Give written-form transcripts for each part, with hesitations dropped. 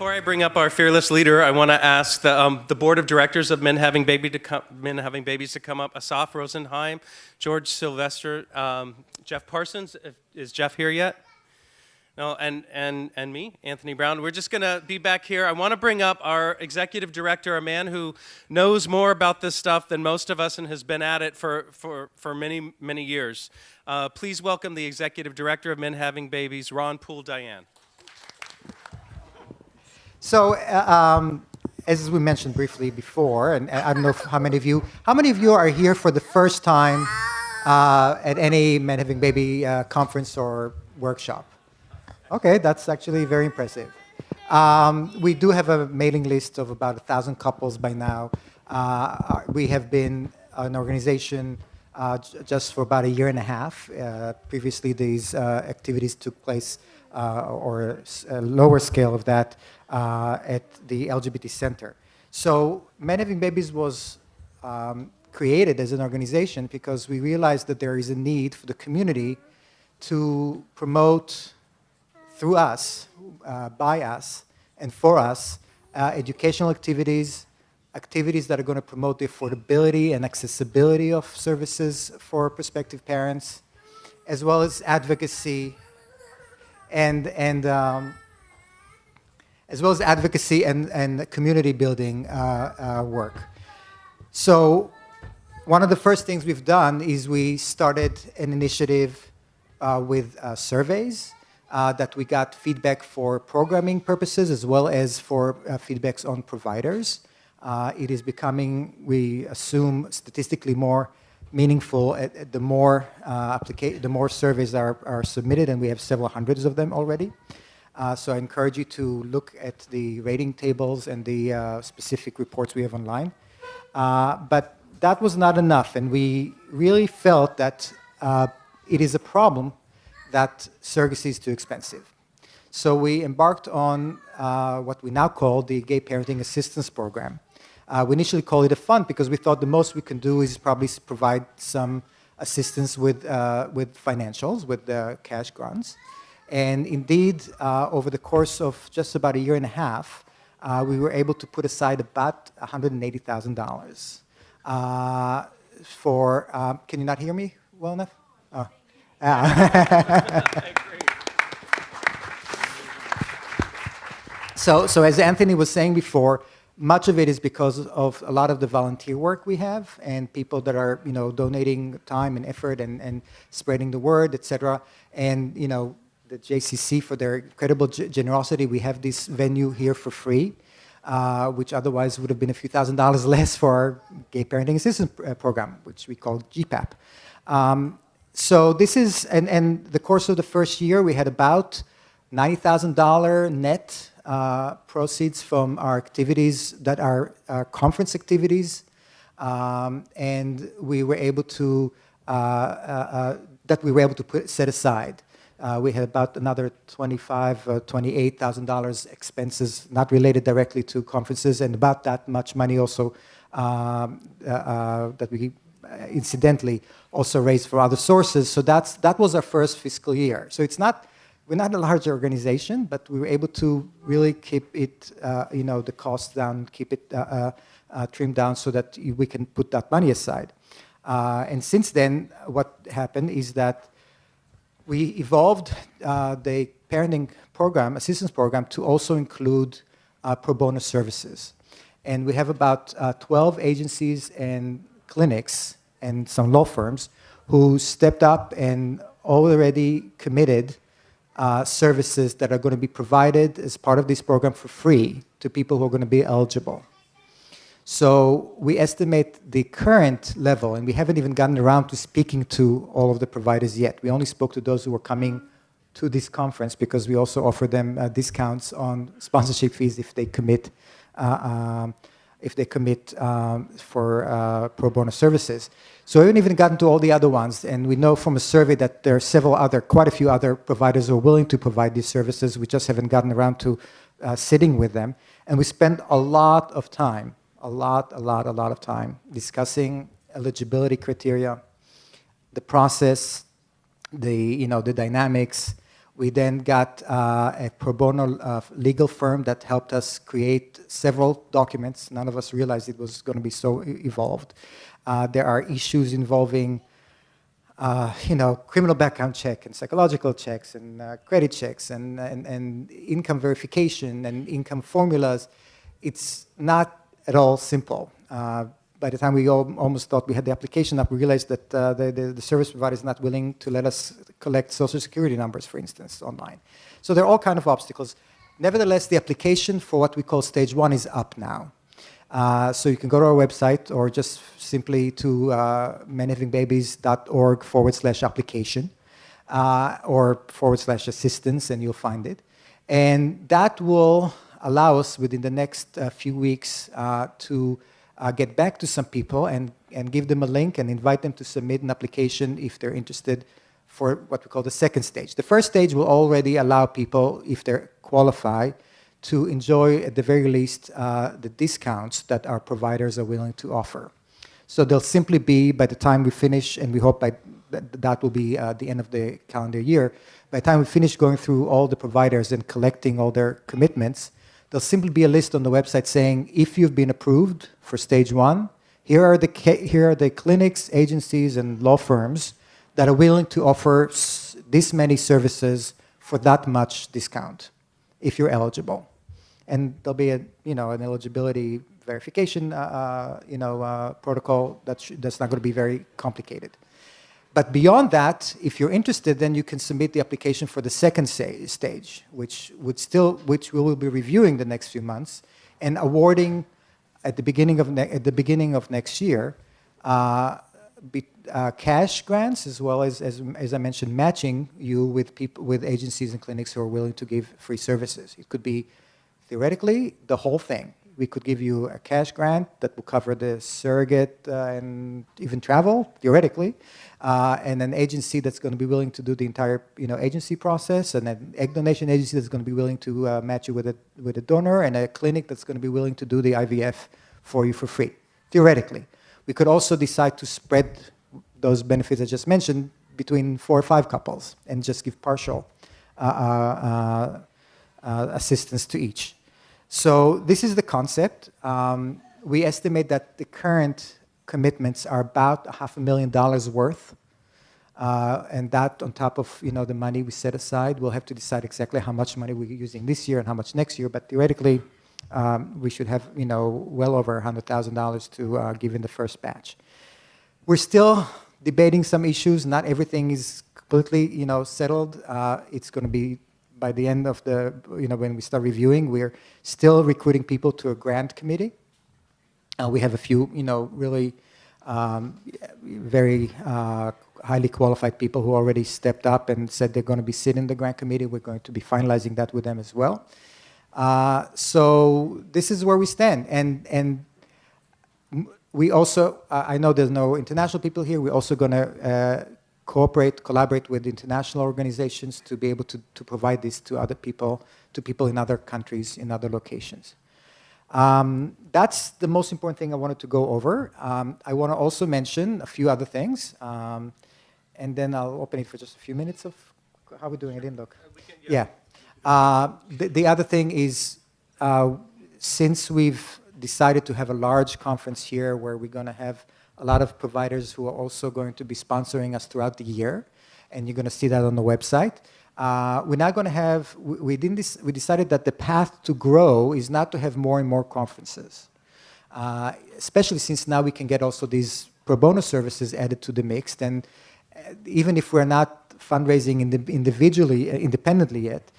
Before I bring up our fearless leader, I want to ask the board of directors of Men Having Babies to come up. Asaf Rosenheim, George Sylvester, Jeff Parsons. Is Jeff here yet? No, and me, Anthony Brown. We're just going to be back here. I want to bring up our executive director, a man who knows more about this stuff than most of us and has been at it for many, many years. Please welcome the executive director of Men Having Babies, Ron Poole Diane. So, as we mentioned briefly before, and I don't know how many of you are here for the first time at any Men Having Baby conference or workshop? Okay, that's actually very impressive. We do have a mailing list of about 1,000 couples by now. We have been an organization just for about a year and a half. Previously, these activities took place, or a lower scale of that, at the LGBT Center. So Men Having Babies was created as an organization because we realized that there is a need for the community to promote through us, by us, and for us, educational activities that are going to promote the affordability and accessibility of services for prospective parents, as well as advocacy and community building work. So one of the first things we've done is we started an initiative with surveys that we got feedback for programming purposes as well as for feedbacks on providers. It is becoming, we assume, statistically more meaningful the more surveys are submitted, and we have several hundreds of them already. So I encourage you to look at the rating tables and the specific reports we have online. But that was not enough, and we really felt that it is a problem that surrogacy is too expensive. So we embarked on what we now call the Gay Parenting Assistance Program. We initially called it a fund because we thought the most we can do is probably provide some assistance with financials, with cash grants. And indeed, over the course of just about a year and a half, we were able to put aside about $180,000 for, can you not hear me well enough? Oh. So as Anthony was saying before, much of it is because of a lot of the volunteer work we have and people that are, donating time and effort and spreading the word, etc. And, the JCC for their incredible generosity. We have this venue here for free, which otherwise would have been a few $1,000s less for our Gay Parenting Assistance Program, which we call GPAP. So this is, and the course of the first year, we had about $90,000 net proceeds from our activities that are conference activities, and we were able to set aside. We had about another $25,000, $28,000 expenses not related directly to conferences, and about that much money also that we incidentally also raised for other sources. So that was our first fiscal year. So we're not a large organization, but we were able to really keep it, the costs down, keep it trimmed down so that we can put that money aside. And since then, what happened is that we evolved the parenting program, assistance program, to also include pro bono services. And we have about 12 agencies and clinics and some law firms who stepped up and already committed services that are going to be provided as part of this program for free to people who are going to be eligible. So we estimate the current level, and we haven't even gotten around to speaking to all of the providers yet. We only spoke to those who were coming to this conference because we also offer them discounts on sponsorship fees if they commit for pro bono services. So we haven't even gotten to all the other ones, and we know from a survey that there are quite a few other providers who are willing to provide these services. We just haven't gotten around to sitting with them. And we spend a lot of time discussing eligibility criteria, the process, the dynamics. We then got a pro bono legal firm that helped us create several documents. None of us realized it was going to be so evolved. There are issues involving criminal background check and psychological checks and credit checks and income verification and income formulas. It's not at all simple. By the time we almost thought we had the application up, we realized that the service provider is not willing to let us collect social security numbers, for instance, online. So there are all kinds of obstacles. Nevertheless, the application for what we call stage 1 is up now. So you can go to our website or just simply to menhavingbabies.org/application or /assistance, and you'll find it. And that will allow us within the next few weeks to get back to some people and give them a link and invite them to submit an application if they're interested for what we call the second stage. The first stage will already allow people, if they qualify, to enjoy, at the very least, the discounts that our providers are willing to offer. So they'll simply be, by the time we finish, and we hope that will be the end of the calendar year, by the time we finish going through all the providers and collecting all their commitments, there'll simply be a list on the website saying, if you've been approved for stage 1, here are the clinics, agencies, and law firms that are willing to offer this many services for that much discount, if you're eligible. And there'll be an eligibility verification protocol that's not going to be very complicated. But beyond that, if you're interested, then you can submit the application for the second stage, which we will be reviewing the next few months and awarding at the beginning of next year cash grants, as well as I mentioned, matching you with agencies and clinics who are willing to give free services. It could be theoretically the whole thing. We could give you a cash grant that will cover the surrogate and even travel, theoretically, and an agency that's going to be willing to do the entire agency process, and an egg donation agency that's going to be willing to match you with a donor, and a clinic that's going to be willing to do the IVF for you for free, theoretically. We could also decide to spread those benefits I just mentioned between 4 or 5 couples and just give partial assistance to each. So this is the concept. We estimate that the current commitments are about $500,000 worth, and that on top of the money we set aside. We'll have to decide exactly how much money we're using this year and how much next year, but theoretically we should have well over $100,000 to give in the first batch. We're still debating some issues. Not everything is completely settled. It's going to be by the end of the, when we start reviewing, we're still recruiting people to a grant committee. We have a few, really very highly qualified people who already stepped up and said they're going to be sitting in the grant committee. We're going to be finalizing that with them as well. So this is where we stand. And we also, I know there's no international people here, we're also going to collaborate with international organizations to be able to provide this to other people, to people in other countries, in other locations. That's the most important thing I wanted to go over. I want to also mention a few other things, and then I'll open it for just a few minutes of how we're doing. I didn't look. Yeah. The other thing is, since we've decided to have a large conference here where we're going to have a lot of providers who are also going to be sponsoring us throughout the year, and you're going to see that on the website. We're not going to have, we decided that the path to grow is not to have more and more conferences, especially since now we can get also these pro bono services added to the mix. And even if we're not fundraising independently yet,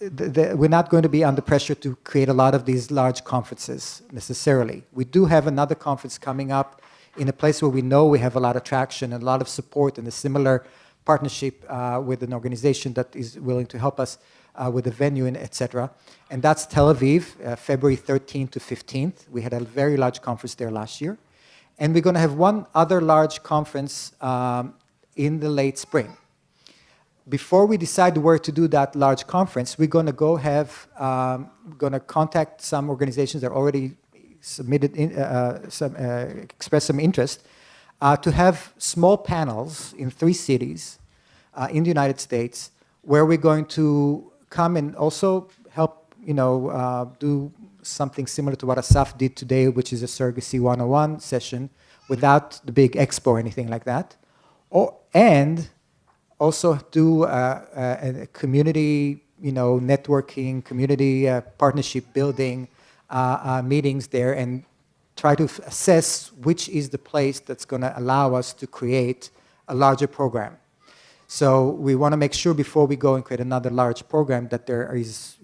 we're not going to be under pressure to create a lot of these large conferences necessarily. We do have another conference coming up in a place where we know we have a lot of traction and a lot of support and a similar partnership with an organization that is willing to help us with the venue and etc. And that's Tel Aviv, February 13th to 15th. We had a very large conference there last year. And we're going to have one other large conference in the late spring. Before we decide where to do that large conference, we're going to going to contact some organizations that already submitted, expressed some interest, to have small panels in 3 cities in the United States where we're going to come and also help, do something similar to what Asaf did today, which is a Surrogacy 101 session without the big expo or anything like that. And also do a community, networking, community partnership building meetings there and try to assess which is the place that's going to allow us to create a larger program. So we want to make sure before we go and create another large program that there is,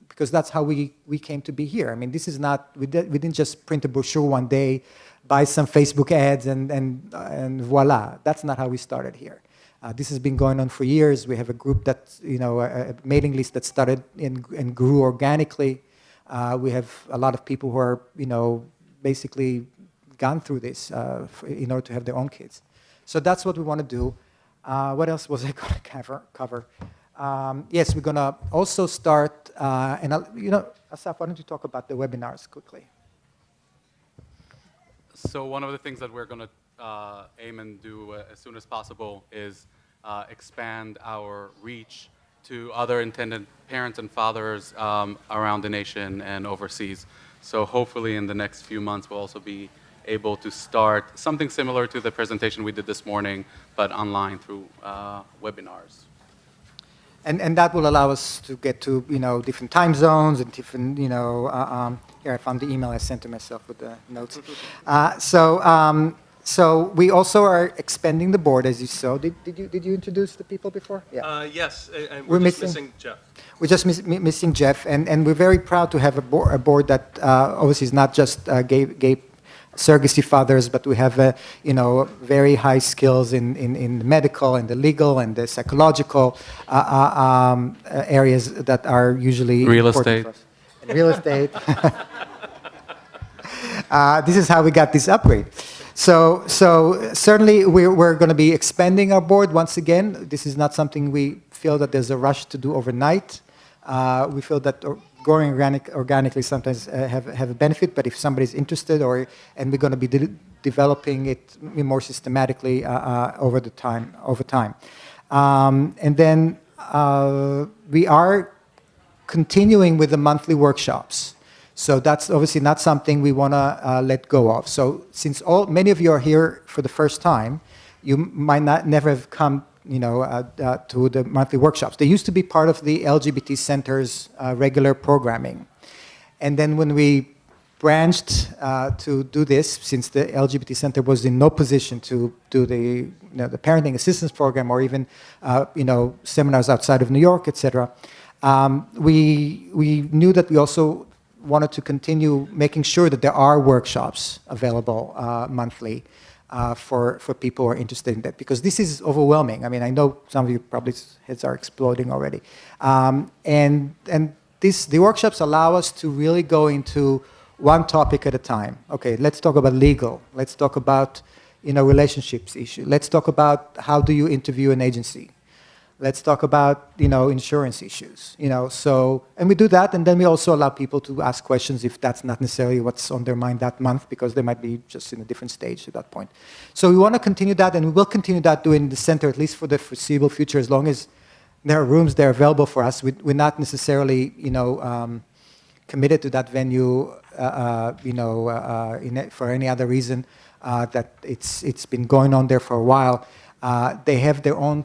because that's how we came to be here. I mean, this is not, we didn't just print a brochure one day, buy some Facebook ads and voila. That's not how we started here. This has been going on for years. We have a group that, a mailing list that started and grew organically. We have a lot of people who are, basically gone through this in order to have their own kids. So that's what we want to do. What else was I going to cover? Yes, we're going to also start, Asaf, why don't you talk about the webinars quickly? So one of the things that we're going to aim and do as soon as possible is expand our reach to other intended parents and fathers around the nation and overseas. So hopefully in the next few months we'll also be able to start something similar to the presentation we did this morning, but online through webinars. And that will allow us to get to, different time zones and different, here I found the email I sent to myself with the notes. So we also are expanding the board, as you saw. Did you introduce the people before? Yeah. Yes, and we're just missing Jeff. We're just missing Jeff, and we're very proud to have a board that obviously is not just gay surrogacy fathers, but we have very high skills in the medical and the legal and the psychological areas that are usually real important estate. for us. And real estate. This is how we got this upgrade. So certainly we're going to be expanding our board once again. This is not something we feel that there's a rush to do overnight. We feel that growing organically sometimes have a benefit, but if somebody's interested, and we're going to be developing it more systematically over time. And then we are continuing with the monthly workshops. So that's obviously not something we want to let go of. So since many of you are here for the first time, you might never have come to the monthly workshops. They used to be part of the LGBT Center's regular programming. And then when we branched to do this, since the LGBT Center was in no position to do the parenting assistance program or even seminars outside of New York, etc., we knew that we also wanted to continue making sure that there are workshops available monthly for people who are interested in that, because this is overwhelming. I mean, I know some of you probably heads are exploding already. And the workshops allow us to really go into one topic at a time. Okay, let's talk about legal. Let's talk about relationships issue. Let's talk about how do you interview an agency. Let's talk about insurance issues. And we do that, and then we also allow people to ask questions if that's not necessarily what's on their mind that month, because they might be just in a different stage at that point. So we want to continue that, and we will continue that doing the center at least for the foreseeable future, as long as there are rooms there available for us. We're not necessarily committed to that venue for any other reason that it's been going on there for a while. They have their own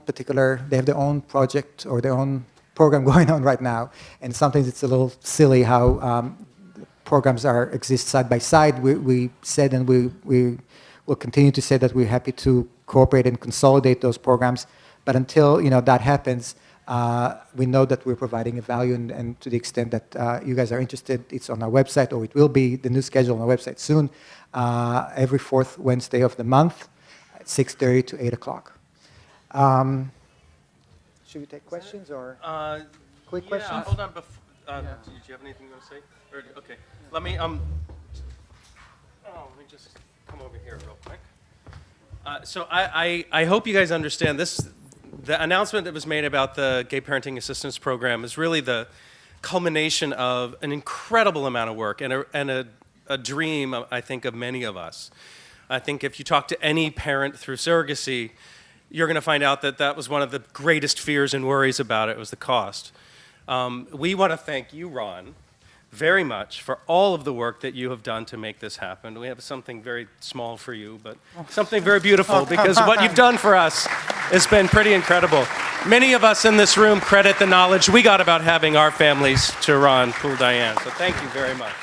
project or their own program going on right now, and sometimes it's a little silly how programs exist side by side. We said, and we will continue to say that we're happy to cooperate and consolidate those programs, but until that happens, we know that we're providing a value, and to the extent that you guys are interested, it's on our website, or it will be the new schedule on our website soon, every fourth Wednesday of the month, 6:30 to 8 o'clock. Should we take questions or quick questions? Yeah, hold on. Did you have anything you want to say? Okay, let me just come over here real quick. So I hope you guys understand this. The announcement that was made about the Gay Parenting Assistance Program is really the culmination of an incredible amount of work and a dream, I think, of many of us. I think if you talk to any parent through surrogacy, you're going to find out that that was one of the greatest fears and worries about it was the cost. We want to thank you, Ron, very much for all of the work that you have done to make this happen. We have something very small for you, but something very beautiful because what you've done for us has been pretty incredible. Many of us in this room credit the knowledge we got about having our families to Ron Poole Diane, so thank you very much.